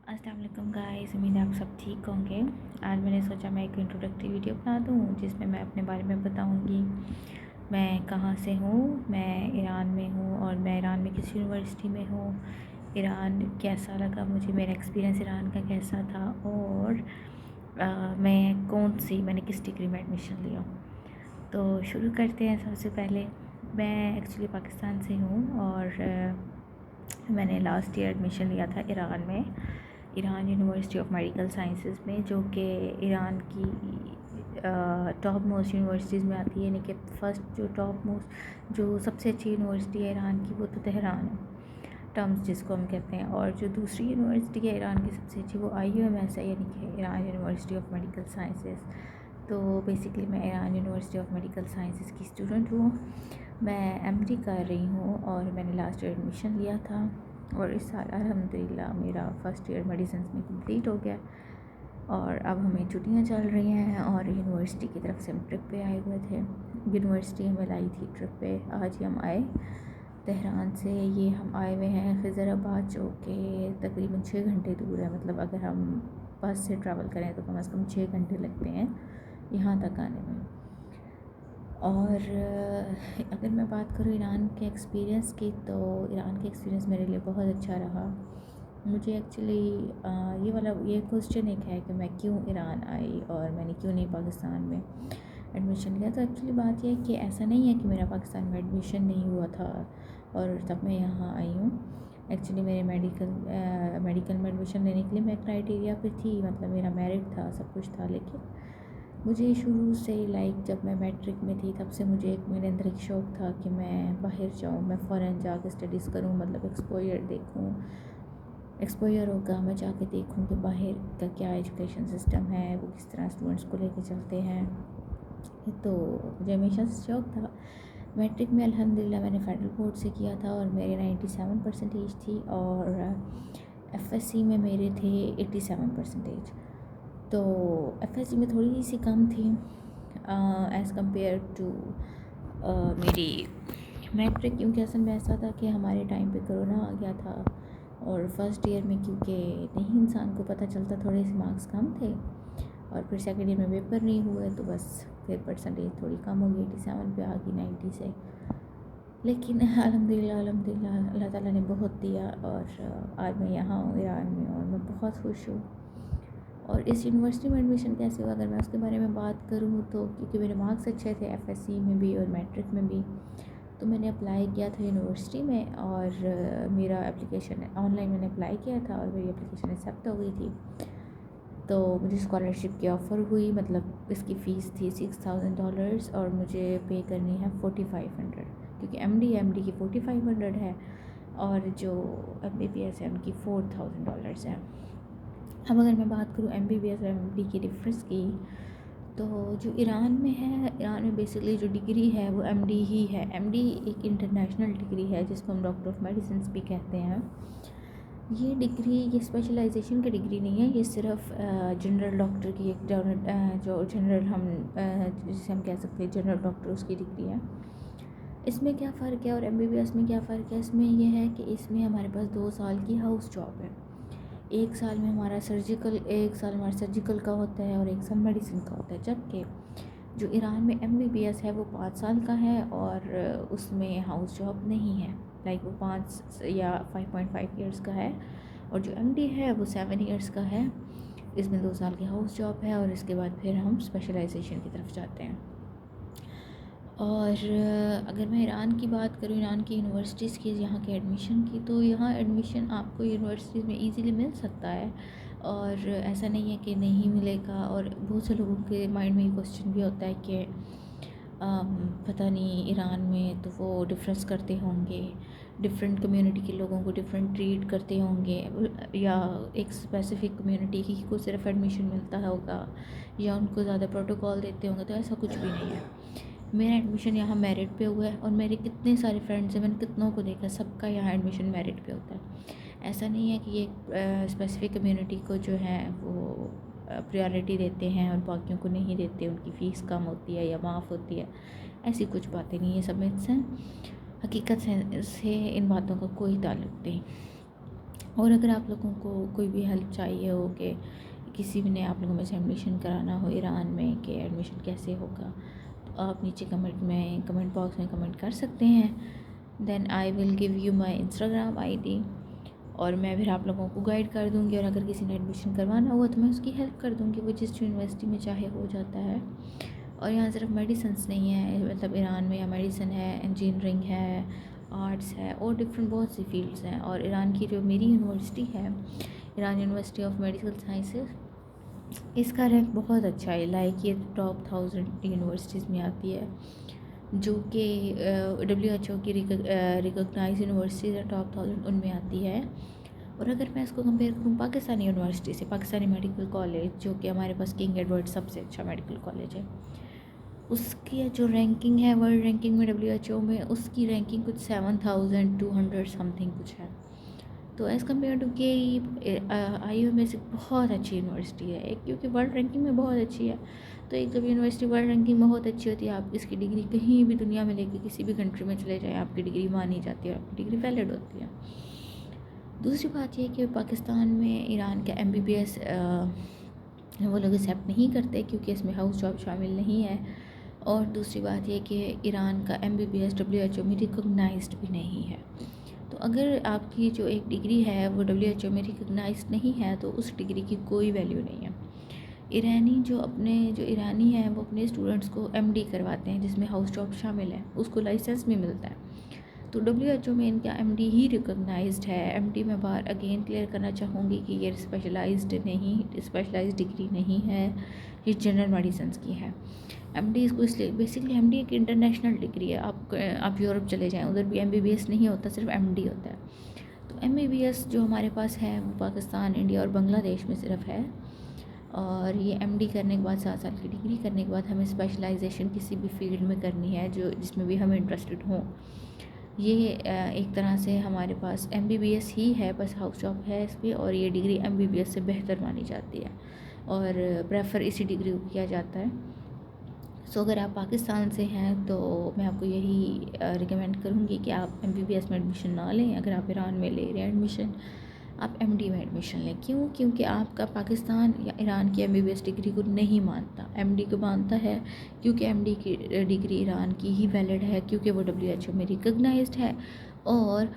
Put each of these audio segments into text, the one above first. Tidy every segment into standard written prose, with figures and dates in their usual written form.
अस्सलाम वालेकुम गाइस, उम्मीद है आप सब ठीक होंगे। आज मैंने सोचा मैं एक इंट्रोडक्टरी वीडियो बना दूँ जिसमें मैं अपने बारे में बताऊँगी। मैं कहाँ से हूँ। मैं ईरान में हूँ और मैं ईरान में किस यूनिवर्सिटी में हूँ। ईरान कैसा लगा मुझे, मेरा एक्सपीरियंस ईरान का कैसा था और मैंने किस डिग्री में एडमिशन लिया। तो शुरू करते हैं। सबसे पहले मैं एक्चुअली पाकिस्तान से हूँ और मैंने लास्ट ईयर एडमिशन लिया था ईरान में, Iran university of medical sciences में, जो कि ईरान की टॉप मोस्ट यूनिवर्सिटीज़ में आती है। यानी कि फ़र्स्ट जो सबसे अच्छी यूनिवर्सिटी है ईरान की, वो तो तेहरान है, टर्म्स जिसको हम कहते हैं। और जो दूसरी यूनिवर्सिटी है ईरान की सबसे अच्छी, वो IUMS है, यानी कि Iran university of medical sciences. तो बेसिकली मैं Iran university of medical sciences की स्टूडेंट हूँ। मैं MD कर रही हूँ और मैंने लास्ट ईयर एडमिशन लिया था और इस साल अल्हम्दुलिल्लाह मेरा फ़र्स्ट ईयर मेडिसिन में कंप्लीट हो गया और अब हमें छुट्टियाँ चल रही हैं और यूनिवर्सिटी की तरफ से हम ट्रिप पे आए हुए थे। यूनिवर्सिटी हमें लाई थी ट्रिप पे। आज ही हम आए तेहरान से। ये हम आए हुए हैं खिज़राबाद, जो कि तकरीबन 6 घंटे दूर है। मतलब अगर हम बस से ट्रैवल करें तो कम से कम 6 घंटे लगते हैं यहाँ तक आने में। और अगर मैं बात करूँ ईरान के एक्सपीरियंस की, तो ईरान का एक्सपीरियंस मेरे लिए बहुत अच्छा रहा। मुझे एक्चुअली ये क्वेश्चन एक है कि मैं क्यों ईरान आई और मैंने क्यों नहीं पाकिस्तान में एडमिशन लिया। तो एक्चुअली बात यह है कि ऐसा नहीं है कि मेरा पाकिस्तान में एडमिशन नहीं हुआ था और तब मैं यहाँ आई हूँ। एक्चुअली मेरे मेडिकल में एडमिशन लेने के लिए मैं क्राइटेरिया पे थी, मतलब मेरा मेरिट था, सब कुछ था। लेकिन मुझे शुरू से जब मैं मैट्रिक में थी तब से मेरे अंदर एक शौक़ था कि मैं बाहर जाऊँ, मैं फ़ॉरेन जाकर स्टडीज़ करूँ, मतलब एक्सपोजर होगा, मैं जाके देखूँ कि बाहर का क्या एजुकेशन सिस्टम है, वो किस तरह स्टूडेंट्स को लेके चलते हैं। तो मुझे हमेशा से शौक़ था। मैट्रिक में अल्हम्दुलिल्लाह मैंने फेडरल बोर्ड से किया था और मेरे 97% थी और FSC में मेरे थे 87%। तो FSC में थोड़ी सी कम थी एज़ कम्पेयर टू मेरी मैट्रिक, क्योंकि असल में ऐसा था कि हमारे टाइम पे कोरोना आ गया था और फर्स्ट ईयर में क्योंकि नहीं इंसान को पता चलता, थोड़े से मार्क्स कम थे और फिर सेकेंड ईयर में पेपर नहीं हुए तो बस फिर परसेंटेज थोड़ी कम हो गई, 87 पे आ गई 90 से। लेकिन अल्हम्दुलिल्लाह अल्लाह ताला ने बहुत दिया और आज मैं यहाँ हूँ ईरान में और मैं बहुत खुश हूँ। और इस यूनिवर्सिटी में एडमिशन कैसे हुआ, अगर मैं उसके बारे में बात करूँ तो क्योंकि मेरे मार्क्स अच्छे थे FSC में भी और मैट्रिक में भी, तो मैंने अप्लाई किया था यूनिवर्सिटी में और मेरा एप्लीकेशन ऑनलाइन मैंने अप्लाई किया था और मेरी एप्लीकेशन एक्सेप्ट हो गई थी। तो मुझे स्कॉलरशिप की ऑफ़र हुई, मतलब इसकी फ़ीस थी $6000 और मुझे पे करनी है 4500, क्योंकि MD की 4500 है और जो MBBS है उनकी $4000 है। अब अगर मैं बात करूँ MBBS और MD की डिफरेंस की, तो जो ईरान में है, ईरान में बेसिकली जो डिग्री है वो MD ही है। MD एक इंटरनेशनल डिग्री है जिसको हम डॉक्टर ऑफ मेडिसिन भी कहते हैं। ये स्पेशलाइजेशन की डिग्री नहीं है, ये सिर्फ जनरल डॉक्टर की एक जो जनरल जिसे हम कह सकते हैं जनरल डॉक्टर, उसकी डिग्री है। इसमें क्या फ़र्क है और MBBS में क्या फ़र्क है? इसमें यह है कि इसमें हमारे पास 2 साल की हाउस जॉब है। एक साल हमारा सर्जिकल का होता है और 1 साल मेडिसिन का होता है। जबकि जो ईरान में MBBS है वो 5 साल का है और उसमें हाउस जॉब नहीं है। वो 5 या 5.5 ईयर्स का है और जो MD है वो 7 ईयर्स का है। इसमें 2 साल की हाउस जॉब है और इसके बाद फिर हम स्पेशलाइजेशन की तरफ जाते हैं। और अगर मैं ईरान की बात करूँ, ईरान की यूनिवर्सिटीज़ की, यहाँ के एडमिशन की, तो यहाँ एडमिशन आपको यूनिवर्सिटीज़ में इजीली मिल सकता है और ऐसा नहीं है कि नहीं मिलेगा। और बहुत से लोगों के माइंड में ये क्वेश्चन भी होता है कि पता नहीं ईरान में तो वो डिफरेंस करते होंगे, डिफरेंट कम्युनिटी के लोगों को डिफरेंट ट्रीट करते होंगे, या एक स्पेसिफ़िक कम्युनिटी ही को सिर्फ एडमिशन मिलता होगा या उनको ज़्यादा प्रोटोकॉल देते होंगे। तो ऐसा कुछ भी नहीं है। मेरा एडमिशन यहाँ मेरिट पे हुआ है और मेरे कितने सारे फ्रेंड्स हैं, मैंने कितनों को देखा, सबका यहाँ एडमिशन मेरिट पे होता है। ऐसा नहीं है कि ये स्पेसिफ़िक कम्युनिटी को जो है वो प्रायोरिटी देते हैं और बाकियों को नहीं देते, उनकी फ़ीस कम होती है या माफ़ होती है, ऐसी कुछ बातें नहीं है। सब मिथ्स हैं, हकीकत से इन बातों का कोई ताल्लुक़ नहीं। और अगर आप लोगों को कोई भी हेल्प चाहिए हो कि किसी भी ने आप लोगों में से एडमिशन कराना हो ईरान में कि एडमिशन कैसे होगा, तो आप नीचे कमेंट बॉक्स में कमेंट कर सकते हैं। Then I will give you my Instagram ID और मैं फिर आप लोगों को गाइड कर दूँगी। और अगर किसी ने एडमिशन करवाना हुआ तो मैं उसकी हेल्प कर दूँगी, वो जिस यूनिवर्सिटी में चाहे हो जाता है। और यहाँ सिर्फ मेडिसिन्स नहीं है, मतलब ईरान में या मेडिसिन है, इंजीनियरिंग है, आर्ट्स है और डिफरेंट बहुत सी फील्ड्स हैं। और ईरान की जो मेरी यूनिवर्सिटी है, Iran university of medical sciences, इसका रैंक बहुत अच्छा है, लाइक ये टॉप 1000 यूनिवर्सिटीज़ में आती है, जो कि WHO की रिकॉग्नाइज यूनिवर्सिटीज़ है, टॉप 1000 उनमें आती है। और अगर मैं इसको कंपेयर करूँ पाकिस्तानी यूनिवर्सिटी से, पाकिस्तानी मेडिकल कॉलेज जो कि हमारे पास किंग एडवर्ड सबसे अच्छा मेडिकल कॉलेज है, उसकी जो रैंकिंग है वर्ल्ड रैंकिंग में WHO में, उसकी रैंकिंग कुछ 7200 समथिंग कुछ है। तो एज़ कम्पेयर टू के IU से बहुत अच्छी यूनिवर्सिटी है एक, क्योंकि वर्ल्ड रैंकिंग में बहुत अच्छी है। तो एक जब यूनिवर्सिटी वर्ल्ड रैंकिंग में बहुत अच्छी होती है, आप इसकी डिग्री कहीं भी दुनिया में लेके किसी भी कंट्री में चले जाएँ, आपकी डिग्री मानी जाती है और आपकी डिग्री वैलिड होती है। दूसरी बात यह कि पाकिस्तान में ईरान का MBBS वो लोग एक्सेप्ट नहीं करते क्योंकि इसमें हाउस जॉब शामिल नहीं है। और दूसरी बात यह कि ईरान का MBBS WHO में रिकॉग्नाइज्ड भी नहीं है। तो अगर आपकी जो एक डिग्री है वो WHO में रिकॉग्नाइज्ड नहीं है तो उस डिग्री की कोई वैल्यू नहीं है। जो ईरानी हैं वो अपने स्टूडेंट्स को MD करवाते हैं जिसमें हाउस जॉब शामिल है, उसको लाइसेंस भी मिलता है। तो WHO में इनका MD ही रिकॉग्नाइज्ड है। MD मैं बार अगेन क्लियर करना चाहूँगी कि ये स्पेशलाइज्ड डिग्री नहीं है, ये जनरल मेडिसिन की है। MD इसको इसलिए, बेसिकली MD एक इंटरनेशनल डिग्री है। आप यूरोप चले जाएँ, उधर भी MBBS नहीं होता, सिर्फ MD होता है। तो MBBS जो हमारे पास है वो पाकिस्तान, इंडिया और बांग्लादेश में सिर्फ है। और ये MD करने के बाद 7 साल की डिग्री करने के बाद हमें स्पेशलाइजेशन किसी भी फील्ड में करनी है जो जिसमें भी हम इंटरेस्टेड हों। ये एक तरह से हमारे पास MBBS ही है, बस हाउस जॉब है इस पर, और ये डिग्री MBBS से बेहतर मानी जाती है और प्रेफर इसी डिग्री को किया जाता है। सो अगर आप पाकिस्तान से हैं तो मैं आपको यही रिकमेंड करूँगी कि आप MBBS में एडमिशन ना लें। अगर आप ईरान में ले रहे हैं एडमिशन, आप MD में एडमिशन लें। क्यों? क्योंकि आपका पाकिस्तान या ईरान की MBBS डिग्री को नहीं मानता, MD को मानता है, क्योंकि MD की डिग्री ईरान की ही वैलिड है, क्योंकि वो WHO में रिकॉग्नाइज्ड है। और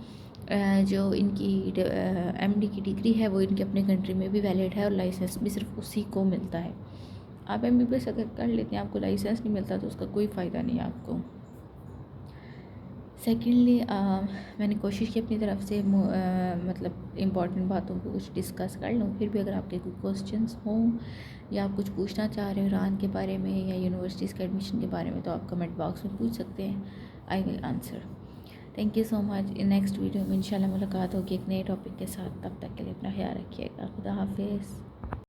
जो इनकी MD की डिग्री है वो इनके अपने कंट्री में भी वैलिड है और लाइसेंस भी सिर्फ उसी को मिलता है। आप MBBS अगर कर लेते हैं, आपको लाइसेंस नहीं मिलता तो उसका कोई फ़ायदा नहीं है आपको। सेकेंडली मैंने कोशिश की अपनी तरफ से मतलब इम्पॉर्टेंट बातों को कुछ डिस्कस कर लूँ। फिर भी अगर आपके कोई क्वेश्चंस हों या आप कुछ पूछना चाह रहे हो ईरान के बारे में या यूनिवर्सिटीज़ के एडमिशन के बारे में, तो आप कमेंट बॉक्स में पूछ सकते हैं, I will answer. Thank you so much. Next video में इंशाल्लाह मुलाकात होगी एक नए टॉपिक के साथ। तब तक के लिए अपना ख्याल रखिएगा। खुदा हाफिज़।